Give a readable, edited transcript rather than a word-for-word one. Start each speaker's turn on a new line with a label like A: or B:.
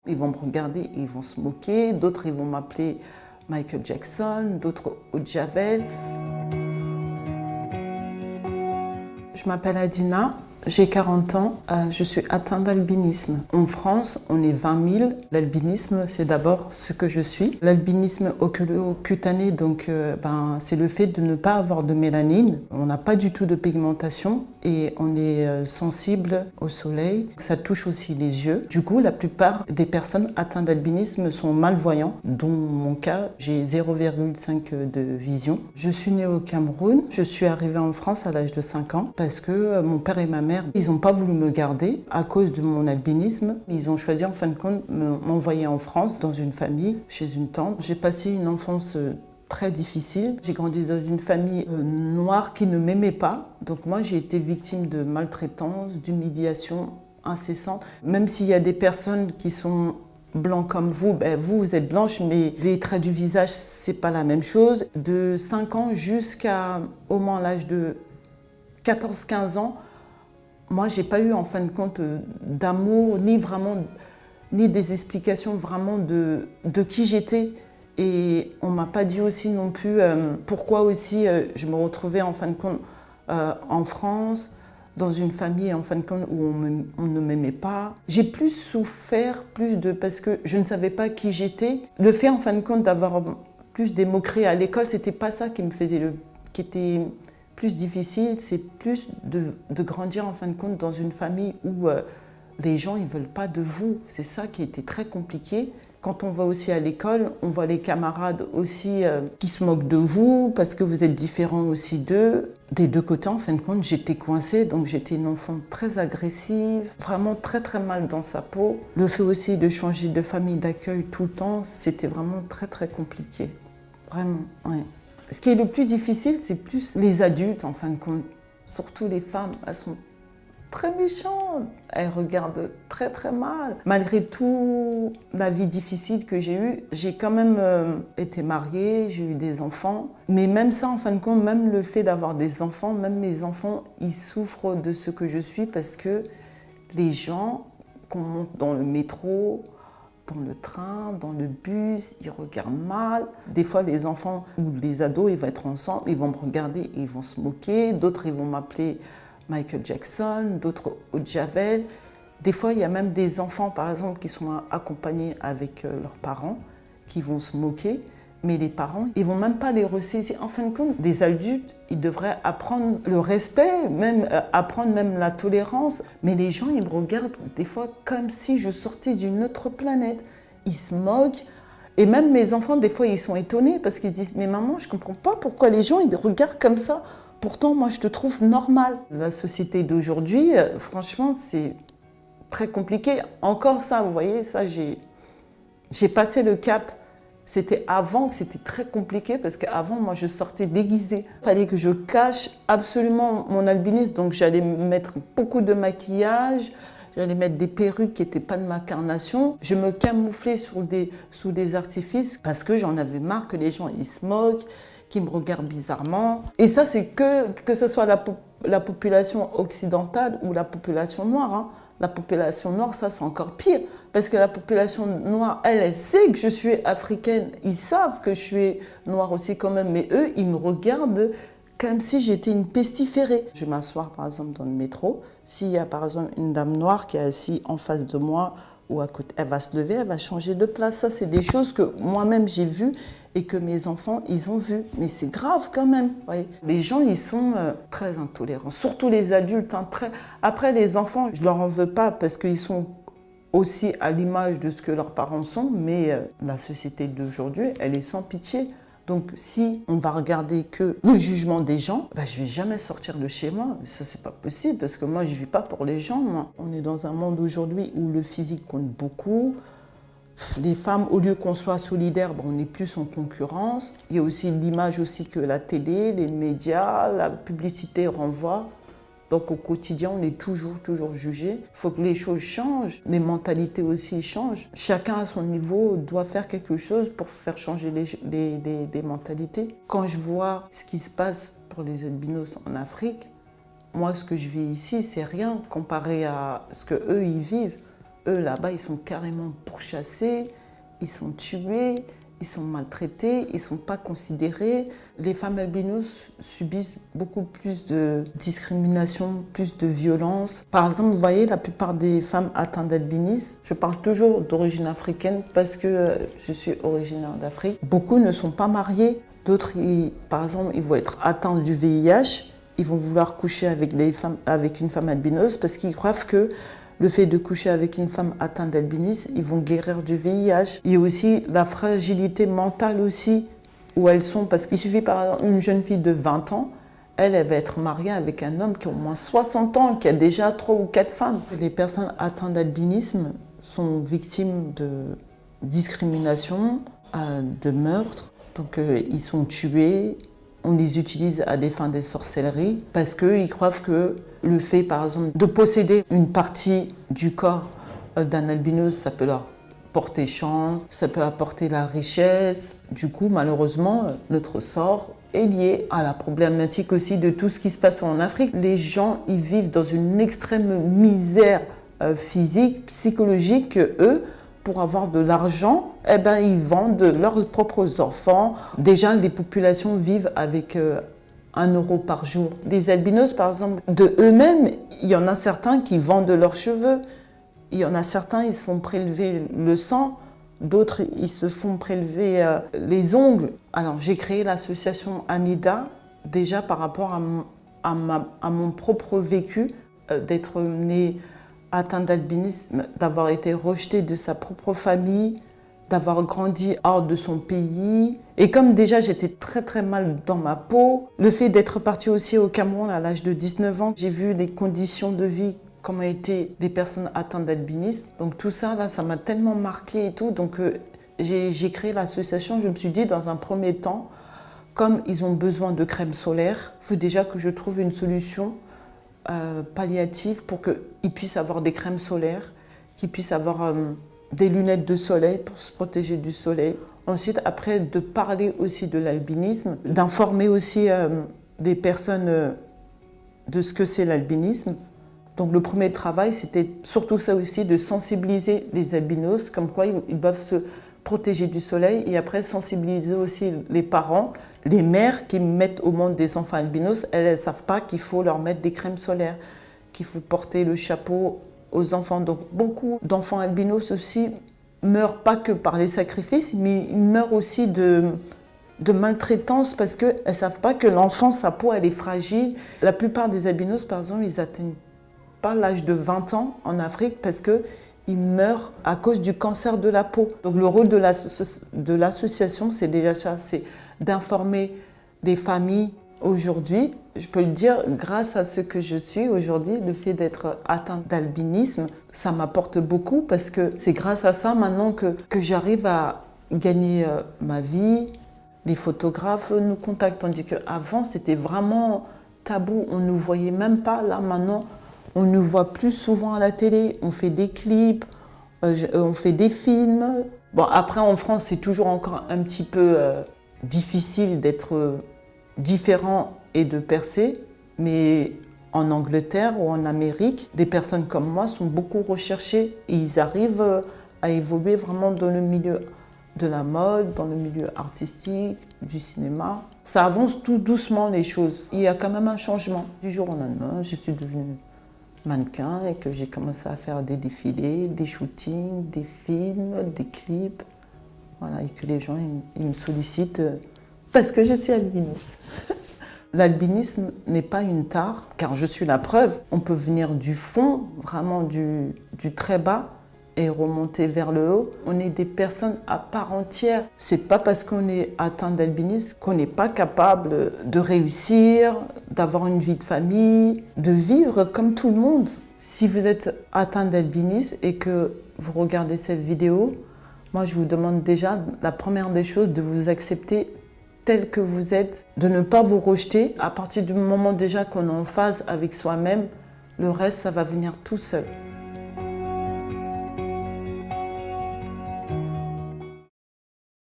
A: Ils vont me regarder et ils vont se moquer. D'autres, ils vont m'appeler Michael Jackson, d'autres Aude Javel. Je m'appelle Adina, j'ai 40 ans, je suis atteinte d'albinisme. En France, on est 20 000. L'albinisme, c'est d'abord ce que je suis. L'albinisme oculo-cutané, donc, c'est le fait de ne pas avoir de mélanine. On n'a pas du tout de pigmentation et on est sensible au soleil. Ça touche aussi les yeux. Du coup, la plupart des personnes atteintes d'albinisme sont malvoyants, dont mon cas, j'ai 0,5 de vision. Je suis née au Cameroun, je suis arrivée en France à l'âge de 5 ans parce que mon père et ma mère, ils n'ont pas voulu me garder à cause de mon albinisme. Ils ont choisi en fin de compte de m'envoyer en France dans une famille, chez une tante. J'ai passé une enfance très difficile. J'ai grandi dans une famille noire qui ne m'aimait pas. Donc moi, j'ai été victime de maltraitance, d'humiliation incessante. Même s'il y a des personnes qui sont blancs comme vous, vous êtes blanche, mais les traits du visage, c'est pas la même chose. De 5 ans jusqu'à au moins l'âge de 14-15 ans, moi, j'ai pas eu en fin de compte d'amour, ni des explications vraiment de qui j'étais. Et on m'a pas dit aussi non plus pourquoi aussi je me retrouvais en fin de compte en France, dans une famille en fin de compte où on ne m'aimait pas. J'ai plus souffert, parce que je ne savais pas qui j'étais. Le fait en fin de compte d'avoir plus des moqueries à l'école, c'était pas ça qui me faisait qui était plus difficile, c'est plus de grandir en fin de compte dans une famille où les gens ils veulent pas de vous. C'est ça qui était très compliqué. Quand on va aussi à l'école, on voit les camarades aussi qui se moquent de vous parce que vous êtes différents aussi d'eux. Des deux côtés, en fin de compte, j'étais coincée, donc j'étais une enfant très agressive, vraiment très très mal dans sa peau. Le fait aussi de changer de famille d'accueil tout le temps, c'était vraiment très très compliqué. Vraiment, ouais. Ce qui est le plus difficile, c'est plus les adultes, en fin de compte. Surtout les femmes, elles sont très méchantes. Elles regardent très très mal. Malgré tout la vie difficile que j'ai eue, j'ai quand même été mariée, j'ai eu des enfants. Mais même ça, en fin de compte, même le fait d'avoir des enfants, même mes enfants, ils souffrent de ce que je suis parce que les gens, qu'on monte dans le métro, dans le train, dans le bus, ils regardent mal. Des fois, les enfants ou les ados, ils vont être ensemble, ils vont me regarder et ils vont se moquer. D'autres, ils vont m'appeler Michael Jackson, d'autres Aude Javel. Des fois, il y a même des enfants, par exemple, qui sont accompagnés avec leurs parents, qui vont se moquer. Mais les parents, ils vont même pas les ressaisir. En fin de compte, des adultes, ils devraient apprendre le respect, même apprendre même la tolérance. Mais les gens, ils me regardent des fois comme si je sortais d'une autre planète. Ils se moquent. Et même mes enfants, des fois, ils sont étonnés parce qu'ils disent « Mais maman, je comprends pas pourquoi les gens, ils regardent comme ça. Pourtant, moi, je te trouve normal. » La société d'aujourd'hui, franchement, c'est très compliqué. Encore ça, vous voyez, ça, j'ai passé le cap. C'était avant que c'était très compliqué parce qu'avant, moi, je sortais déguisée. Il fallait que je cache absolument mon albinisme. Donc, j'allais mettre beaucoup de maquillage, j'allais mettre des perruques qui n'étaient pas de ma carnation. Je me camouflais sous des artifices parce que j'en avais marre que les gens ils se moquent, qu'ils me regardent bizarrement. Et ça, c'est que ce soit la population occidentale ou la population noire. Hein. La population noire, ça c'est encore pire, parce que la population noire, elle sait que je suis africaine, ils savent que je suis noire aussi quand même, mais eux, ils me regardent comme si j'étais une pestiférée. Je vais m'asseoir par exemple dans le métro, s'il y a par exemple une dame noire qui est assise en face de moi ou à côté, elle va se lever, elle va changer de place. Ça, c'est des choses que moi-même j'ai vues et que mes enfants, ils ont vues. Mais c'est grave quand même. Voyez. Les gens, ils sont très intolérants, surtout les adultes. Hein, Après, les enfants, je leur en veux pas parce qu'ils sont aussi à l'image de ce que leurs parents sont, mais la société d'aujourd'hui, elle est sans pitié. Donc si on va regarder que le jugement des gens, je vais jamais sortir de chez moi. Ça, c'est pas possible parce que moi, je vis pas pour les gens. Moi. On est dans un monde aujourd'hui où le physique compte beaucoup. Les femmes, au lieu qu'on soit solidaires, on est plus en concurrence. Il y a aussi l'image aussi que la télé, les médias, la publicité renvoient. Donc au quotidien, on est toujours jugé. Il faut que les choses changent, les mentalités aussi changent. Chacun à son niveau doit faire quelque chose pour faire changer les mentalités. Quand je vois ce qui se passe pour les albinos en Afrique, moi ce que je vis ici, c'est rien comparé à ce qu'eux ils vivent. Eux, là-bas, ils sont carrément pourchassés, ils sont tués, ils sont maltraités, ils ne sont pas considérés. Les femmes albinos subissent beaucoup plus de discrimination, plus de violence. Par exemple, vous voyez, la plupart des femmes atteintes d'albinisme, je parle toujours d'origine africaine parce que je suis originaire d'Afrique. Beaucoup ne sont pas mariées. D'autres, par exemple, ils vont être atteints du VIH. Ils vont vouloir coucher avec une femme albinos parce qu'ils croient que le fait de coucher avec une femme atteinte d'albinisme, ils vont guérir du VIH. Il y a aussi la fragilité mentale aussi, où elles sont, parce qu'il suffit par exemple une jeune fille de 20 ans, elle va être mariée avec un homme qui a au moins 60 ans, qui a déjà 3 ou 4 femmes. Les personnes atteintes d'albinisme sont victimes de discrimination, de meurtre, donc ils sont tués. On les utilise à des fins de sorcellerie parce qu'ils croient que le fait, par exemple, de posséder une partie du corps d'un albinos, ça peut leur porter chance, ça peut apporter la richesse. Du coup, malheureusement, notre sort est lié à la problématique aussi de tout ce qui se passe en Afrique. Les gens, ils vivent dans une extrême misère physique, psychologique, que eux, pour avoir de l'argent, eh ben, ils vendent leurs propres enfants. Déjà, les populations vivent avec 1 euro par jour. Les albinos, par exemple, de eux-mêmes, il y en a certains qui vendent leurs cheveux. Il y en a certains, ils se font prélever le sang. D'autres, ils se font prélever les ongles. Alors, j'ai créé l'association Anida, déjà par rapport à mon propre vécu, d'être née atteinte d'albinisme, d'avoir été rejetée de sa propre famille, d'avoir grandi hors de son pays. Et comme déjà j'étais très très mal dans ma peau, le fait d'être partie aussi au Cameroun à l'âge de 19 ans, j'ai vu les conditions de vie, comment étaient des personnes atteintes d'albinisme. Donc tout ça, là, ça m'a tellement marqué et tout. Donc j'ai créé l'association. Je me suis dit, dans un premier temps, comme ils ont besoin de crème solaire, il faut déjà que je trouve une solution palliative pour qu'ils puissent avoir des crèmes solaires, qu'ils puissent avoir des lunettes de soleil pour se protéger du soleil. Ensuite, après, de parler aussi de l'albinisme, d'informer aussi des personnes de ce que c'est l'albinisme. Donc le premier travail, c'était surtout ça aussi, de sensibiliser les albinos, comme quoi ils doivent se protéger du soleil, et après sensibiliser aussi les parents, les mères qui mettent au monde des enfants albinos. Elles ne savent pas qu'il faut leur mettre des crèmes solaires, qu'il faut porter le chapeau aux enfants. Donc beaucoup d'enfants albinos aussi meurent pas que par les sacrifices, mais ils meurent aussi de maltraitance parce qu'elles ne savent pas que l'enfant, sa peau, elle est fragile. La plupart des albinos, par exemple, ils atteignent pas l'âge de 20 ans en Afrique parce qu'ils meurent à cause du cancer de la peau. Donc le rôle de l'association, c'est déjà ça, c'est d'informer des familles. Aujourd'hui, je peux le dire, grâce à ce que je suis aujourd'hui, le fait d'être atteinte d'albinisme, ça m'apporte beaucoup parce que c'est grâce à ça maintenant que j'arrive à gagner ma vie. Les photographes nous contactent, tandis qu'avant, c'était vraiment tabou, on ne nous voyait même pas. Là, maintenant, on nous voit plus souvent à la télé, on fait des clips, on fait des films. Bon, après, en France, c'est toujours encore un petit peu difficile d'être différent et de percer, mais en Angleterre ou en Amérique, des personnes comme moi sont beaucoup recherchées et ils arrivent à évoluer vraiment dans le milieu de la mode, dans le milieu artistique, du cinéma. Ça avance tout doucement les choses. Il y a quand même un changement. Du jour au lendemain, je suis devenue mannequin et que j'ai commencé à faire des défilés, des shootings, des films, des clips. Voilà, et que les gens ils me sollicitent parce que je suis albinos. L'albinisme n'est pas une tare, car je suis la preuve. On peut venir du fond, vraiment du très bas, et remonter vers le haut. On est des personnes à part entière. C'est pas parce qu'on est atteint d'albinisme qu'on n'est pas capable de réussir, d'avoir une vie de famille, de vivre comme tout le monde. Si vous êtes atteint d'albinisme et que vous regardez cette vidéo, moi je vous demande déjà, la première des choses, de vous accepter tel que vous êtes, de ne pas vous rejeter. À partir du moment déjà qu'on est en phase avec soi-même, le reste, ça va venir tout seul.